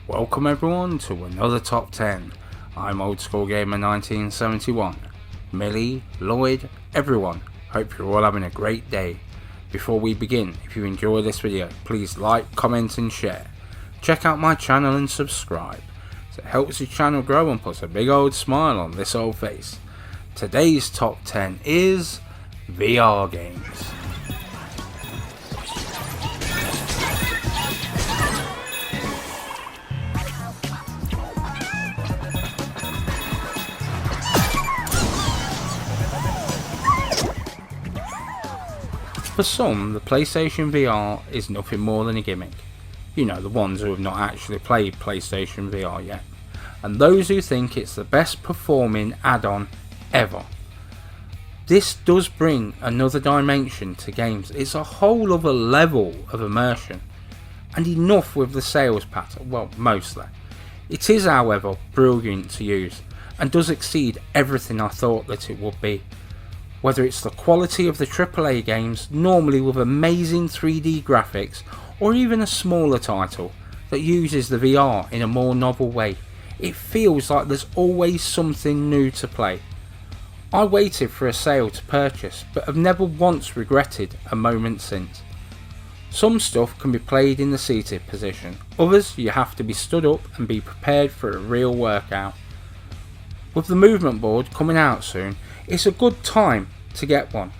Welcome everyone to another Top 10. I'm Old School Gamer 1971. Millie, Lloyd, everyone, hope you're all having a great day. Before we begin, if you enjoy this video, please like, comment and share. Check out my channel and subscribe. It helps the channel grow and puts a big old smile on this old face. Today's Top 10 is VR games. For some, the PlayStation VR is nothing more than a gimmick. You know, the ones who have not actually played PlayStation VR yet. And those who think it's the best performing add-on ever. This does bring another dimension to games. It's a whole other level of immersion. And enough with the sales pattern, well, mostly. It is, however, brilliant to use and does exceed everything I thought that it would be. Whether it's the quality of the AAA games, normally with amazing 3D graphics, or even a smaller title that uses the VR in a more novel way, it feels like there's always something new to play. I waited for a sale to purchase, but have never once regretted a moment since. Some stuff can be played in the seated position, others you have to be stood up and be prepared for a real workout. With the movement board coming out soon, it's a good time to get one.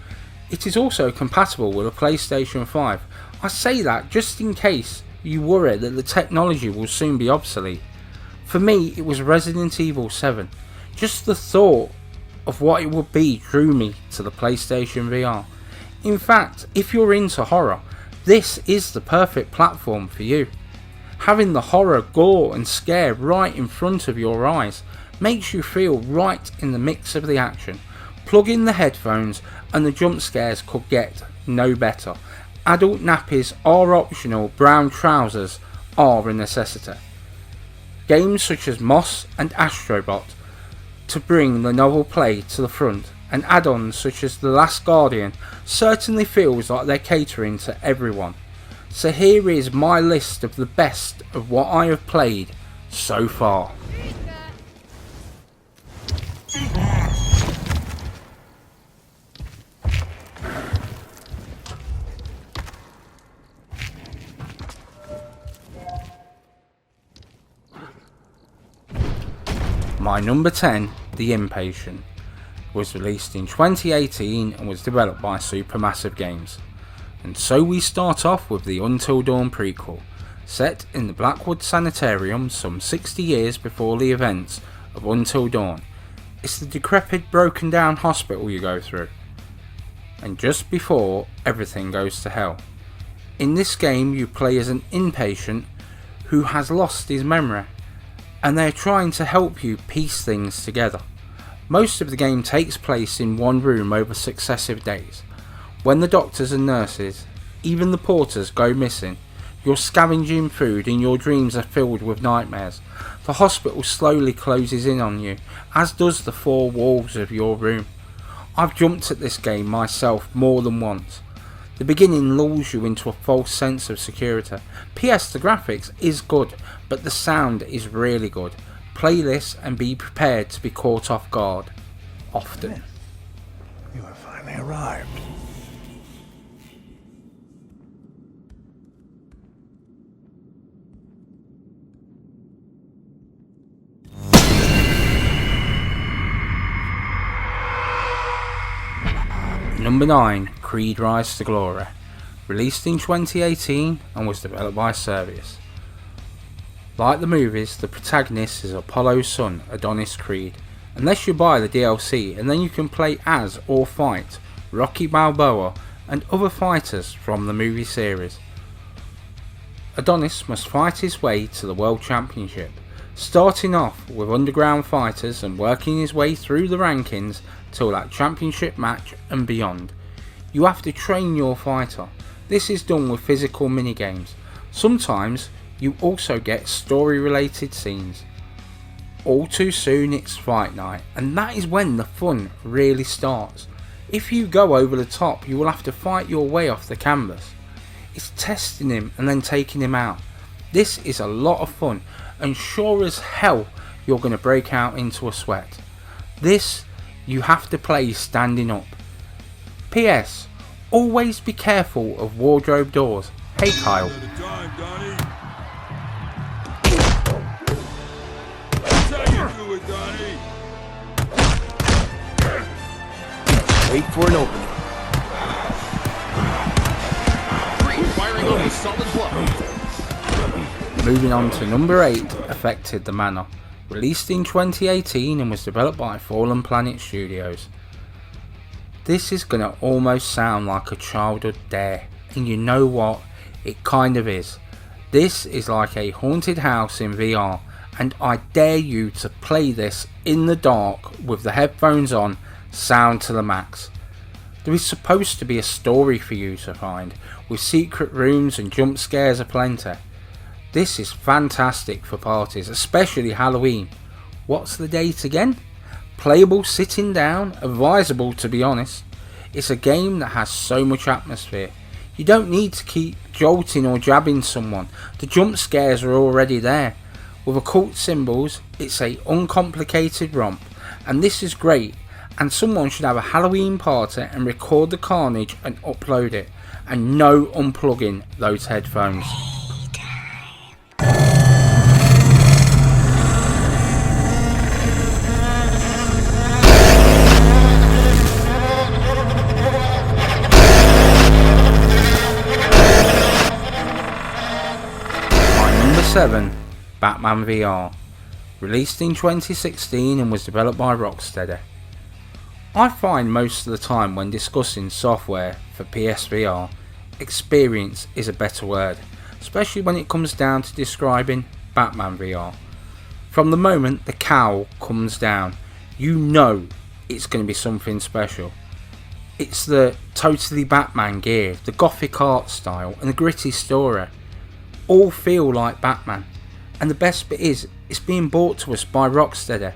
It is also compatible with a PlayStation 5. I say that just in case you worry that the technology will soon be obsolete. For me, it was Resident Evil 7. Just the thought of what it would be drew me to the PlayStation VR. In fact, if you're into horror, this is the perfect platform for you. Having the horror, gore and scare right in front of your eyes makes you feel right in the mix of the action. Plug in the headphones and the jump scares could get no better. Adult nappies are optional, brown trousers are a necessity. Games such as Moss and Astrobot to bring the novel play to the front, and add-ons such as The Last Guardian certainly feels like they're catering to everyone. So here is my list of the best of what I have played so far. My number 10, The Impatient, was released in 2018 and was developed by Supermassive Games. And so we start off with the Until Dawn prequel, set in the Blackwood Sanitarium some 60 years before the events of Until Dawn. It's the decrepit, broken down hospital you go through, and just before everything goes to hell. In this game you play as an inpatient who has lost his memory, and they're trying to help you piece things together. Most of the game takes place in one room over successive days. When the doctors and nurses, even the porters, go missing, you're scavenging food and your dreams are filled with nightmares. The hospital slowly closes in on you, as does the four walls of your room. I've jumped at this game myself more than once. The beginning lulls you into a false sense of security. P.S. the graphics is good, but the sound is really good. Play this and be prepared to be caught off guard. Often. You have finally arrived. Number 9, Creed Rise to Glory, released in 2018 and was developed by Servius. Like the movies, the protagonist is Apollo's son, Adonis Creed, unless you buy the DLC, and then you can play as or fight Rocky Balboa and other fighters from the movie series. Adonis must fight his way to the World Championship, starting off with underground fighters and working his way through the rankings till that championship match and beyond. You have to train your fighter. This is done with physical minigames. Sometimes you also get story related scenes. All too soon it's fight night, and that is when the fun really starts. If you go over the top, you will have to fight your way off the canvas. It's testing him and then taking him out. This is a lot of fun, and sure as hell you're going to break out into a sweat. This you have to play standing up. PS, always be careful of wardrobe doors. Hey Kyle. Wait for an opening. Firing on a solid blow. Moving on to number 8, Affected the Manor. Released in 2018 and was developed by Fallen Planet Studios. This is gonna almost sound like a childhood dare, and you know what? It kind of is. This is like a haunted house in VR, and I dare you to play this in the dark with the headphones on, sound to the max. There is supposed to be a story for you to find, with secret rooms and jump scares aplenty. This is fantastic for parties, especially Halloween. What's the date again? Playable sitting down, advisable to be honest. It's a game that has so much atmosphere. You don't need to keep jolting or jabbing someone, the jump scares are already there. With occult symbols, it's a uncomplicated romp, and this is great, and someone should have a Halloween party and record the carnage and upload it, and no unplugging those headphones. Number 7, Batman VR. Released in 2016 and was developed by Rocksteady. I find most of the time when discussing software for PSVR, experience is a better word, especially when it comes down to describing Batman VR. From the moment the cowl comes down, you know it's going to be something special. It's the totally Batman gear, the gothic art style and the gritty story. All feel like Batman, and the best bit is it's being brought to us by Rocksteady,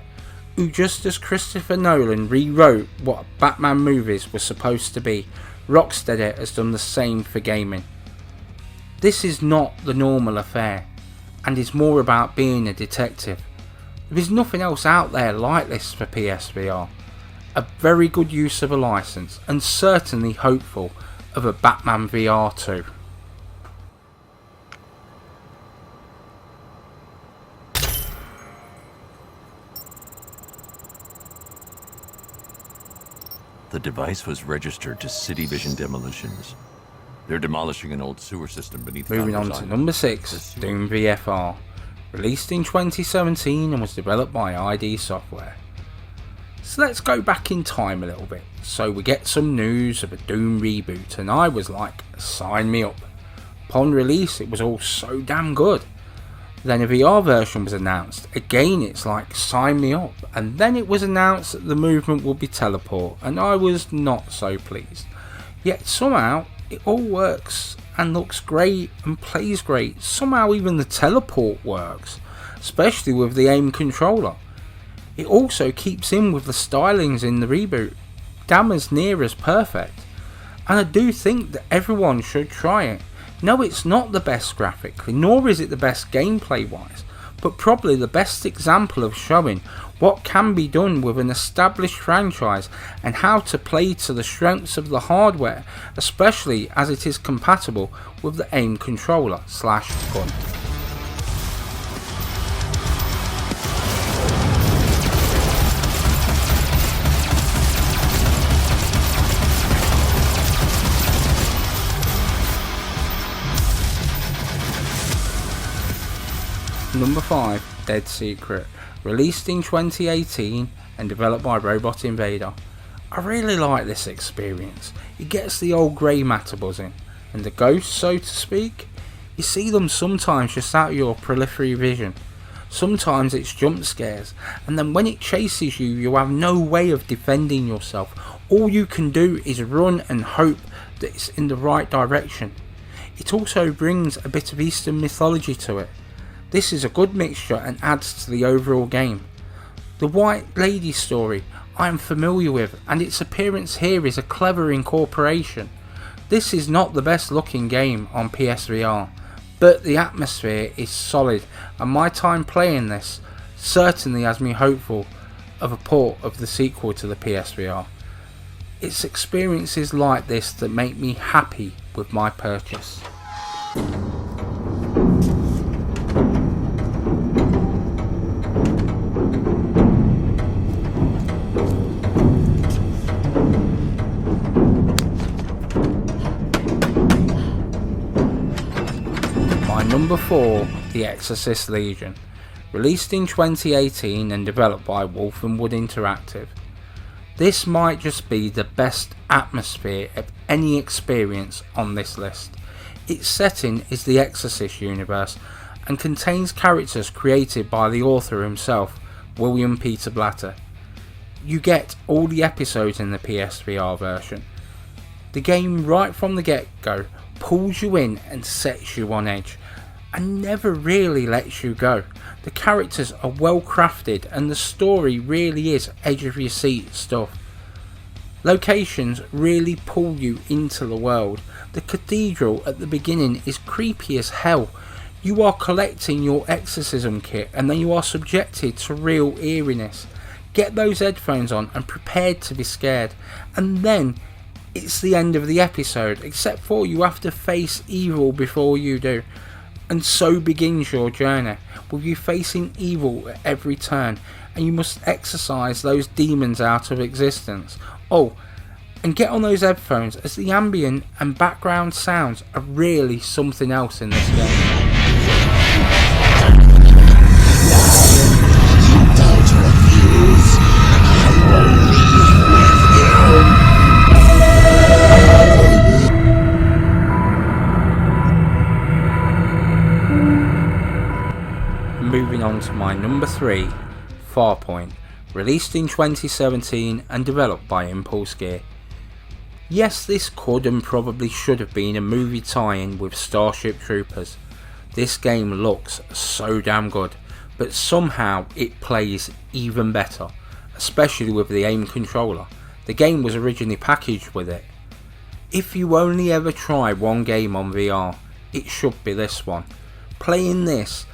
who, just as Christopher Nolan rewrote what Batman movies were supposed to be, Rocksteady has done the same for gaming. This is not the normal affair, and is more about being a detective. There is nothing else out there like this for PSVR. A very good use of a license, and certainly hopeful of a Batman VR 2. The device was registered to City Vision Demolitions. They're demolishing an old sewer system beneath Moving on Founders to Island. number 6, Doom VFR. Released in 2017 and was developed by ID Software. So let's go back in time a little bit. So we get some news of a Doom reboot, and I was like, sign me up. Upon release it was all so damn good. Then a VR version was announced. Again it's like, sign me up. And then it was announced that the movement would be teleport, and I was not so pleased. Yet somehow it all works and looks great and plays great. Somehow even the teleport works, especially with the aim controller. It also keeps in with the stylings in the reboot, damn as near as perfect. And I do think that everyone should try it. No, it's not the best graphically, nor is it the best gameplay wise, but probably the best example of showing what can be done with an established franchise and how to play to the strengths of the hardware, especially as it is compatible with the aim controller / gun. Number 5, Dead Secret. Released in 2018 and developed by Robot Invader. I really like this experience. It gets the old grey matter buzzing, and the ghosts, so to speak, you see them sometimes just out of your periphery vision. Sometimes it's jump scares, and then when it chases you, you have no way of defending yourself. All you can do is run and hope that it's in the right direction. It also brings a bit of Eastern mythology to it. This is a good mixture and adds to the overall game. The White Lady story I am familiar with, and its appearance here is a clever incorporation. This is not the best looking game on PSVR, but the atmosphere is solid, and my time playing this certainly has me hopeful of a port of the sequel to the PSVR. It's experiences like this that make me happy with my purchase. My number 4, The Exorcist Legion. Released in 2018 and developed by Wolf and Wood Interactive. This might just be the best atmosphere of any experience on this list. Its setting is the Exorcist universe and contains characters created by the author himself, William Peter Blatter. You get all the episodes in the PSVR version. The game right from the get-go pulls you in and sets you on edge, and never really lets you go. The characters are well crafted and the story really is edge of your seat stuff. Locations really pull you into the world. The cathedral at the beginning is creepy as hell. You are collecting your exorcism kit and then you are subjected to real eeriness. Get those headphones on and prepared to be scared. And then it's the end of the episode, except for you have to face evil before you do. And so begins your journey, with you facing evil at every turn, and you must exorcise those demons out of existence. Oh, and get on those headphones, as the ambient and background sounds are really something else in this game. Moving on to my number 3, Farpoint, released in 2017 and developed by Impulse Gear. Yes, this could and probably should have been a movie tie-in with Starship Troopers. This game looks so damn good, but somehow it plays even better, especially with the aim controller. The game was originally packaged with it. If you only ever try one game on VR, it should be this one. Playing this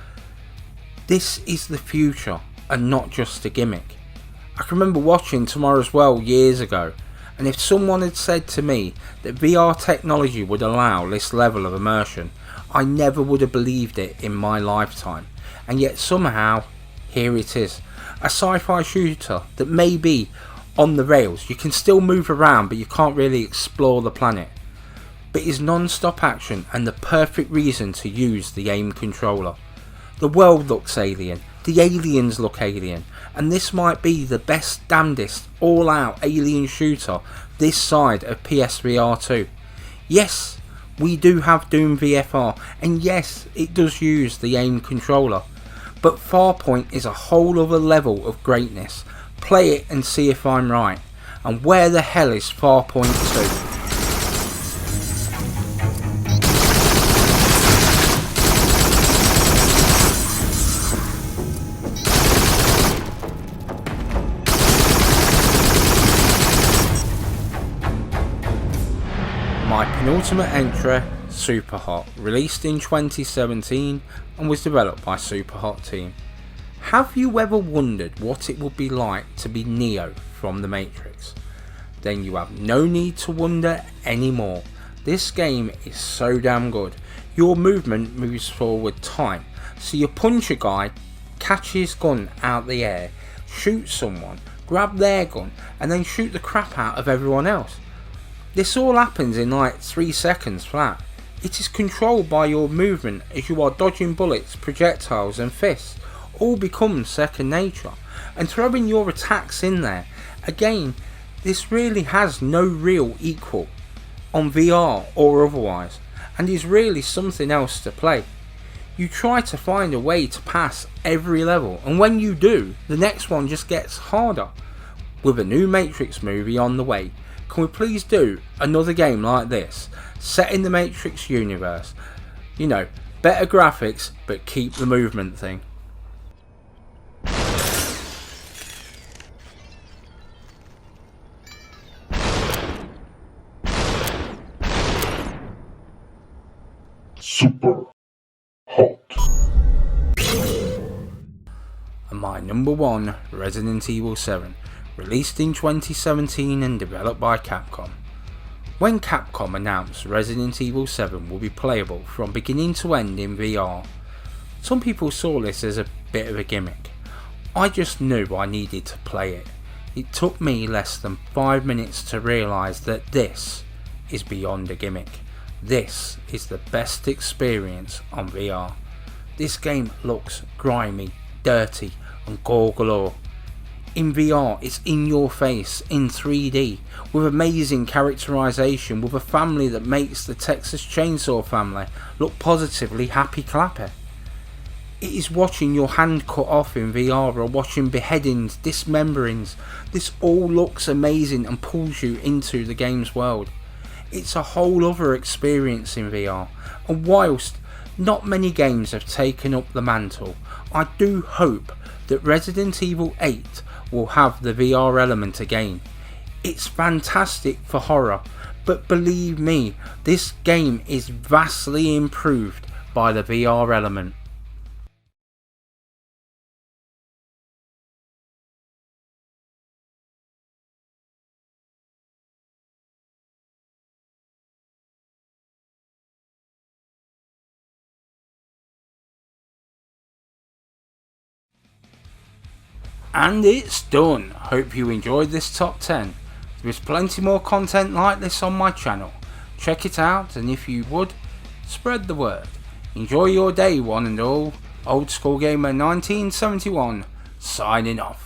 is the future and not just a gimmick. I can remember watching Tomorrow's Well years ago, and if someone had said to me that VR technology would allow this level of immersion, I never would have believed it in my lifetime. And yet somehow, here it is. A sci-fi shooter that may be on the rails. You can still move around, but you can't really explore the planet. But is non-stop action and the perfect reason to use the aim controller. The world looks alien, the aliens look alien, and this might be the best damnedest all-out alien shooter this side of PSVR 2. Yes, we do have Doom VFR, and yes, it does use the aim controller, but Farpoint is a whole other level of greatness. Play it and see if I'm right. And where the hell is Farpoint 2? My penultimate entry, Superhot, released in 2017 and was developed by Superhot Team. Have you ever wondered what it would be like to be Neo from The Matrix? Then you have no need to wonder anymore. This game is so damn good. Your movement moves forward time, so you punch a guy, catch his gun out the air, shoot someone, grab their gun, and then shoot the crap out of everyone else. This all happens in like 3 seconds flat. It is controlled by your movement as you are dodging bullets, projectiles and fists. All becomes second nature. And throwing your attacks in there, again, this really has no real equal on VR or otherwise, and is really something else to play. You try to find a way to pass every level, and when you do, the next one just gets harder. With a new Matrix movie on the way, can we please do another game like this, set in the Matrix universe? You know, better graphics, but keep the movement thing. Super. and my number 1, Resident Evil 7, released in 2017 and developed by Capcom. When Capcom announced Resident Evil 7 will be playable from beginning to end in VR, some people saw this as a bit of a gimmick. I just knew I needed to play it. It took me less than 5 minutes to realise that this is beyond a gimmick. This is the best experience on VR. This game looks grimy, dirty and gore galore. In VR, it's in your face, in 3D, with amazing characterisation, with a family that makes the Texas Chainsaw family look positively happy clappy. It is watching your hand cut off in VR or watching beheadings, dismemberings. This all looks amazing and pulls you into the game's world. It's a whole other experience in VR, and whilst not many games have taken up the mantle, I do hope that Resident Evil 8 will have the VR element again. It's fantastic for horror, but believe me, this game is vastly improved by the VR element. And it's done. Hope you enjoyed this top 10. There's plenty more content like this on my channel. Check it out, and if you would, spread the word. Enjoy your day, one and all. Old School Gamer 1971 signing off.